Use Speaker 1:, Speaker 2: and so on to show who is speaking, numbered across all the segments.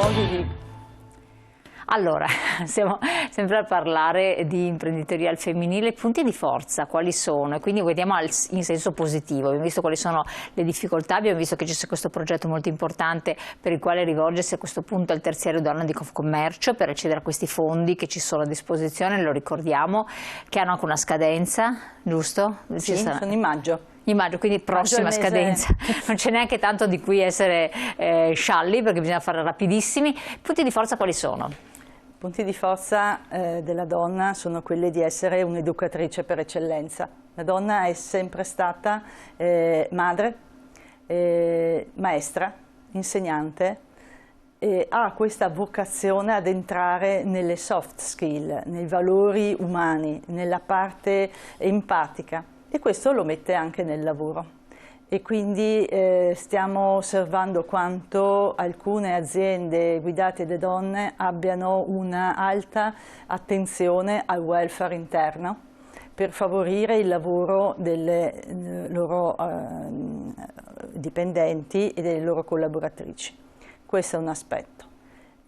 Speaker 1: luoghi di...
Speaker 2: Allora, siamo sempre a parlare di imprenditoria al femminile, punti di forza quali sono? E quindi vediamo in senso positivo, abbiamo visto quali sono le difficoltà, abbiamo visto che c'è questo progetto molto importante per il quale rivolgersi a questo punto al terziario donna di Confcommercio per accedere a questi fondi che ci sono a disposizione, lo ricordiamo, che hanno anche una scadenza, giusto?
Speaker 1: Sì, sono in maggio.
Speaker 2: Immagino, quindi prossima scadenza, non c'è neanche tanto di cui essere scialli perché bisogna fare rapidissimi. Punti di forza quali sono?
Speaker 1: I punti di forza della donna sono quelli di essere un'educatrice per eccellenza. La donna è sempre stata madre, maestra, insegnante, e ha questa vocazione ad entrare nelle soft skill, nei valori umani, nella parte empatica, e questo lo mette anche nel lavoro. E quindi stiamo osservando quanto alcune aziende guidate da donne abbiano una alta attenzione al welfare interno per favorire il lavoro delle loro dipendenti e delle loro collaboratrici. Questo è un aspetto.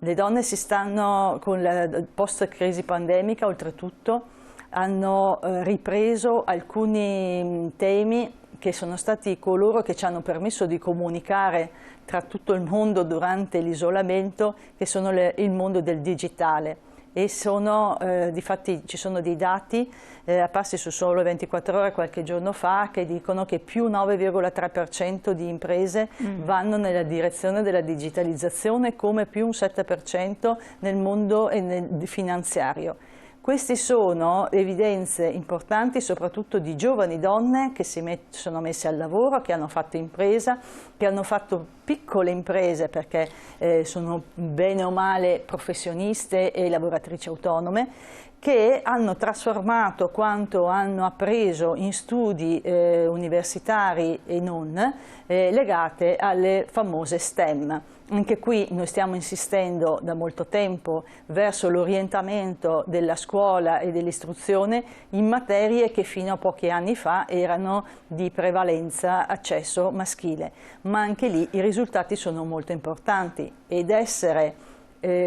Speaker 1: Le donne si stanno, con la post-crisi pandemica oltretutto, hanno ripreso alcuni temi che sono stati coloro che ci hanno permesso di comunicare tra tutto il mondo durante l'isolamento, che sono il mondo del digitale. E difatti ci sono dei dati apparsi su Sole 24 Ore qualche giorno fa che dicono che più 9,3% di imprese vanno nella direzione della digitalizzazione, come più un 7% nel mondo finanziario. Queste sono evidenze importanti soprattutto di giovani donne che sono messe al lavoro, che hanno fatto impresa, che hanno fatto piccole imprese perché sono bene o male professioniste e lavoratrici autonome, che hanno trasformato quanto hanno appreso in studi universitari e non legate alle famose STEM. Anche qui noi stiamo insistendo da molto tempo verso l'orientamento della scuola e dell'istruzione in materie che fino a pochi anni fa erano di prevalenza accesso maschile, ma anche lì i risultati sono molto importanti ed essere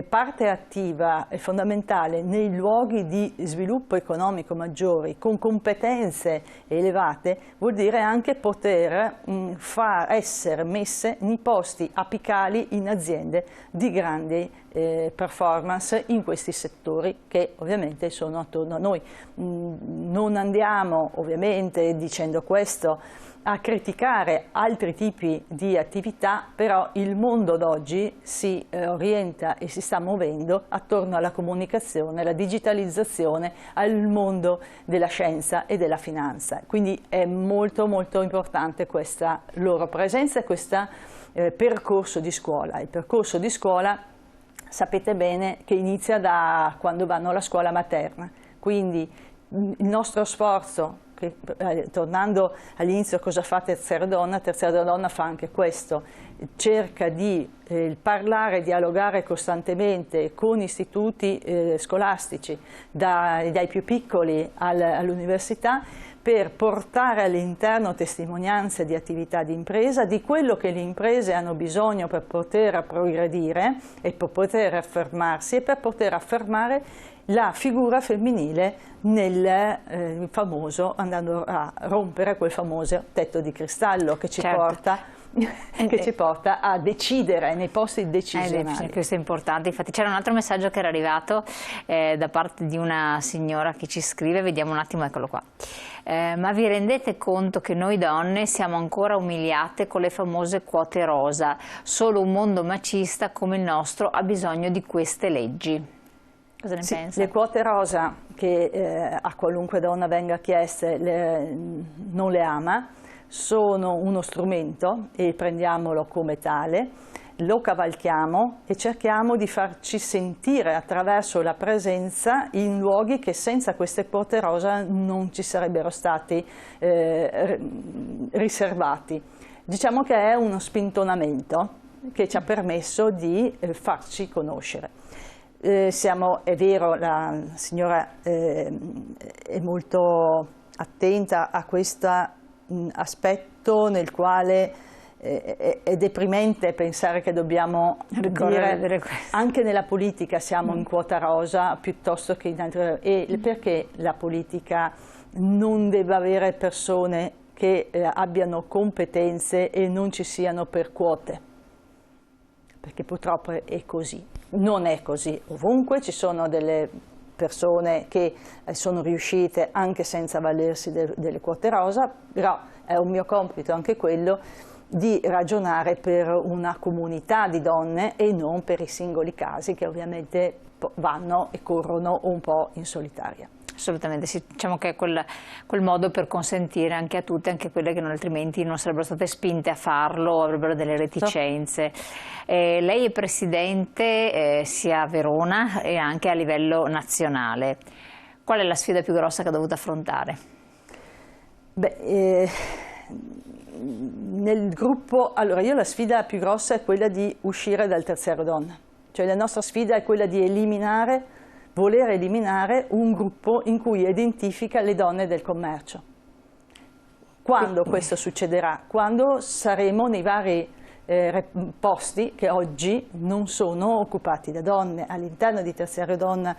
Speaker 1: parte attiva e fondamentale nei luoghi di sviluppo economico maggiori con competenze elevate vuol dire anche poter essere messe nei posti apicali in aziende di grandi performance in questi settori che ovviamente sono attorno a noi. Non andiamo ovviamente dicendo questo a criticare altri tipi di attività, però il mondo d'oggi si orienta e si sta muovendo attorno alla comunicazione, alla digitalizzazione, al mondo della scienza e della finanza. Quindi è molto molto importante questa loro presenza e questo percorso di scuola. Il percorso di scuola sapete bene che inizia da quando vanno alla scuola materna, quindi il nostro sforzo, tornando all'inizio cosa fa Terziario Donna? Terziario Donna fa anche questo, cerca di parlare, dialogare costantemente con istituti scolastici, dai più piccoli all'università, per portare all'interno testimonianze di attività di impresa, di quello che le imprese hanno bisogno per poter progredire e per poter affermarsi e per poter affermare la figura femminile nel famoso, andando a rompere quel famoso tetto di cristallo che ci porta a decidere nei posti decisionali.
Speaker 2: Questo è importante. Infatti c'era un altro messaggio che era arrivato da parte di una signora che ci scrive, vediamo un attimo, eccolo qua. Ma vi rendete conto che noi donne siamo ancora umiliate con le famose quote rosa? Solo un mondo macista come il nostro ha bisogno di queste leggi. Cosa ne pensa?
Speaker 1: Le quote rosa che a qualunque donna venga chieste non le ama, sono uno strumento e prendiamolo come tale, lo cavalchiamo e cerchiamo di farci sentire attraverso la presenza in luoghi che senza queste quote rosa non ci sarebbero stati riservati. Diciamo che è uno spintonamento che ci ha permesso di farci conoscere. È vero, la signora è molto attenta a questo aspetto nel quale è deprimente pensare che dobbiamo dire anche nella politica siamo in quota rosa piuttosto che in altre, e perché la politica non deve avere persone che abbiano competenze e non ci siano per quote, perché purtroppo è così, non è così ovunque, ci sono delle persone che sono riuscite anche senza avvalersi delle quote rosa, però è un mio compito anche quello di ragionare per una comunità di donne e non per i singoli casi che ovviamente vanno e corrono un po' in solitaria.
Speaker 2: Assolutamente, sì, diciamo che è quel modo per consentire anche a tutte, anche quelle che altrimenti non sarebbero state spinte a farlo, avrebbero delle reticenze. Lei è presidente sia a Verona e anche a livello nazionale. Qual è la sfida più grossa che ha dovuto affrontare?
Speaker 1: Beh, nel gruppo, allora io la sfida più grossa è quella di uscire dal terziario donna, cioè la nostra sfida è quella di voler eliminare un gruppo in cui identifica le donne del commercio. Quando questo succederà? Quando saremo nei vari posti che oggi non sono occupati da donne. All'interno di Terziario Donna,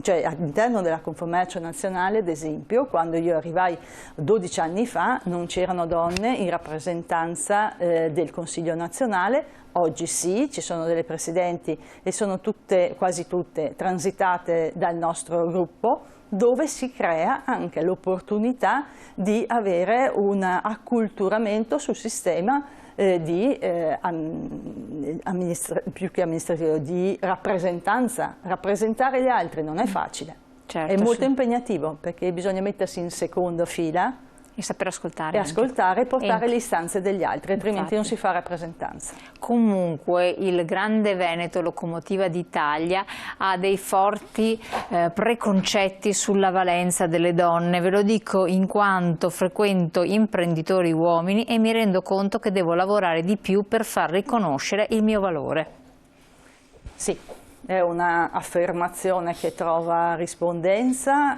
Speaker 1: cioè all'interno della Confcommercio Nazionale, ad esempio, quando io arrivai 12 anni fa non c'erano donne in rappresentanza del Consiglio nazionale. Oggi sì, ci sono delle presidenti e sono quasi tutte transitate dal nostro gruppo, dove si crea anche l'opportunità di avere un acculturamento sul sistema più che amministrativo, di rappresentanza. Rappresentare gli altri non è facile,
Speaker 2: certo,
Speaker 1: è molto impegnativo perché bisogna mettersi in seconda fila
Speaker 2: e saper ascoltare.
Speaker 1: E ascoltare e portare le istanze degli altri, altrimenti non si fa rappresentanza.
Speaker 2: Comunque il Grande Veneto, locomotiva d'Italia, ha dei forti preconcetti sulla valenza delle donne. Ve lo dico in quanto frequento imprenditori uomini e mi rendo conto che devo lavorare di più per far riconoscere il mio valore.
Speaker 1: Sì. È un'affermazione che trova rispondenza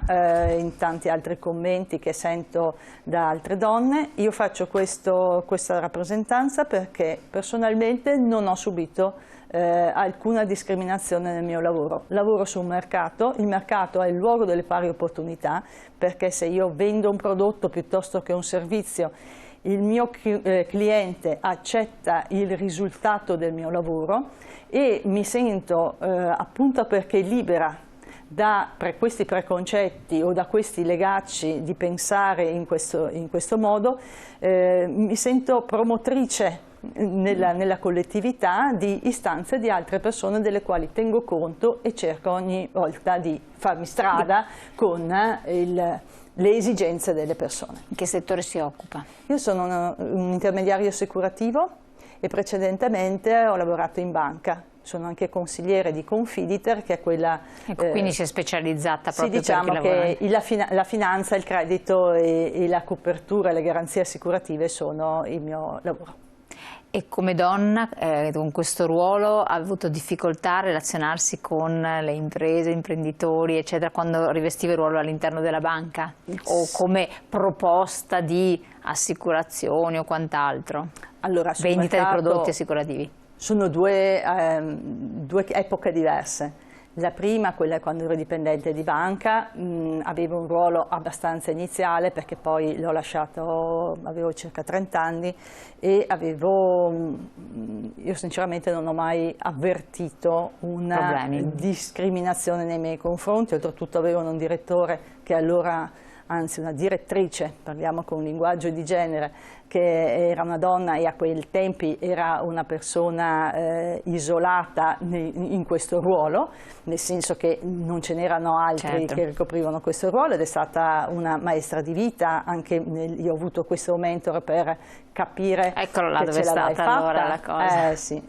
Speaker 1: in tanti altri commenti che sento da altre donne. Io faccio questa rappresentanza perché personalmente non ho subito alcuna discriminazione nel mio lavoro. Lavoro su un mercato, il mercato è il luogo delle pari opportunità, perché se io vendo un prodotto piuttosto che un servizio, il mio cliente accetta il risultato del mio lavoro e mi sento, appunto perché libera da questi preconcetti o da questi legacci di pensare in questo modo, mi sento promotrice nella collettività di istanze di altre persone delle quali tengo conto e cerco ogni volta di farmi strada con le esigenze delle persone.
Speaker 2: In che settore si occupa?
Speaker 1: Io sono un intermediario assicurativo e precedentemente ho lavorato in banca. Sono anche consigliere di Confiditer, che è quella...
Speaker 2: Ecco, quindi si è specializzata proprio
Speaker 1: sì, diciamo che la finanza, il credito e la copertura e le garanzie assicurative sono il mio lavoro.
Speaker 2: E come donna, con questo ruolo, ha avuto difficoltà a relazionarsi con le imprese, imprenditori, eccetera, quando rivestiva il ruolo all'interno della banca? O come proposta di assicurazioni o quant'altro?
Speaker 1: Allora,
Speaker 2: vendita di prodotti assicurativi?
Speaker 1: Sono due epoche diverse. La prima, quella quando ero dipendente di banca, avevo un ruolo abbastanza iniziale perché poi l'ho lasciato, avevo circa 30 anni e io sinceramente non ho mai avvertito una discriminazione nei miei confronti, oltretutto avevo un direttore che allora, anzi una direttrice, parliamo con un linguaggio di genere, che era una donna e a quei tempi era una persona isolata in questo ruolo, nel senso che non ce n'erano altri che ricoprivano questo ruolo, ed è stata una maestra di vita, anche io ho avuto questo mentor per capire
Speaker 2: Eccolo là
Speaker 1: che
Speaker 2: dove è stata allora la cosa.
Speaker 1: Sì.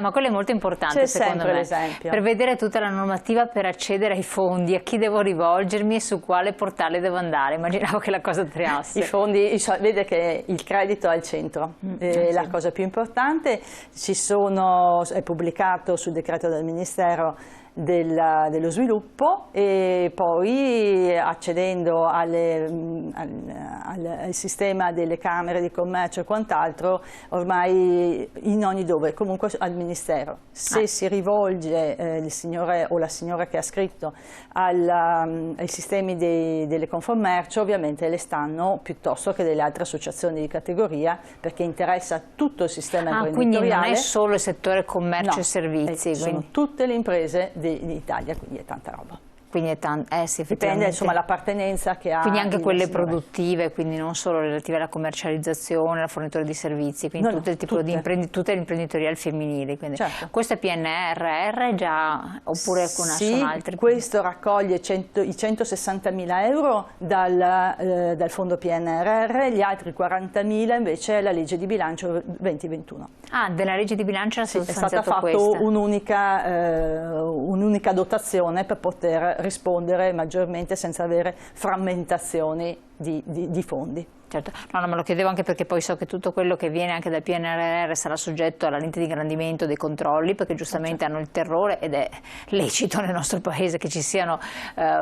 Speaker 2: Ma quello è molto importante secondo me, per vedere tutta la normativa per accedere ai fondi, a chi devo rivolgermi e su quale portale devo andare. Immaginavo che la cosa triasse.
Speaker 1: I fondi, vede che il credito è al centro, è la cosa più importante. È pubblicato sul decreto del Ministero dello sviluppo, e poi accedendo al sistema delle camere di commercio e quant'altro, ormai in ogni dove, comunque al Ministero. Se si rivolge il signore o la signora che ha scritto ai sistemi delle Confcommercio, ovviamente le stanno piuttosto che delle altre associazioni di categoria, perché interessa tutto il sistema imprenditoriale.
Speaker 2: Quindi non è solo il settore commercio e servizi.
Speaker 1: Sono tutte le imprese d'Italia, quindi è tanta roba.
Speaker 2: Quindi è sì,
Speaker 1: dipende insomma l'appartenenza che ha.
Speaker 2: Quindi anche quelle produttive, quindi non solo relative alla commercializzazione, alla fornitura di servizi, quindi tutto il tipo di tutto l'imprenditoria al femminile. Quindi. Certo. Questo è PNRR già, oppure sono altri?
Speaker 1: Questo raccoglie i 160.000 euro dal fondo PNRR, gli altri 40.000 invece è la legge di bilancio 2021.
Speaker 2: Della legge di bilancio è
Speaker 1: stata fatta un'unica dotazione per poter rispondere maggiormente senza avere frammentazioni di fondi.
Speaker 2: Certo, no, me lo chiedevo anche perché poi so che tutto quello che viene anche dal PNRR sarà soggetto alla lente di ingrandimento dei controlli, perché giustamente hanno il terrore, ed è lecito nel nostro paese che ci siano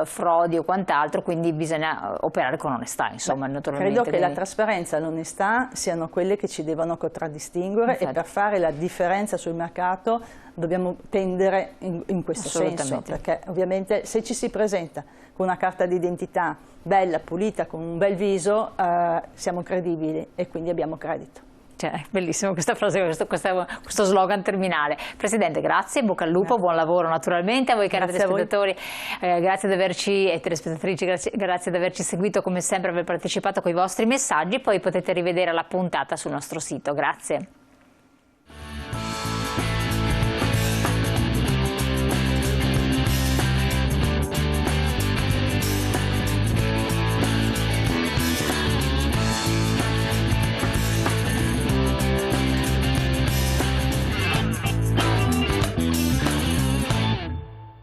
Speaker 2: frodi o quant'altro, quindi bisogna operare con onestà, insomma, naturalmente.
Speaker 1: Credo che la trasparenza e l'onestà siano quelle che ci devono contraddistinguere, e per fare la differenza sul mercato dobbiamo tendere in questo senso, perché ovviamente se ci si presenta con una carta d'identità bella, pulita, con un bel viso, siamo credibili e quindi abbiamo credito.
Speaker 2: Bellissimo questa frase, questo slogan terminale. Presidente, grazie, bocca al lupo, buon lavoro naturalmente a voi cari telespettatori, grazie ad averci, e telespettatrici, grazie ad averci seguito come sempre, aver partecipato con i vostri messaggi. Poi potete rivedere la puntata sul nostro sito. Grazie.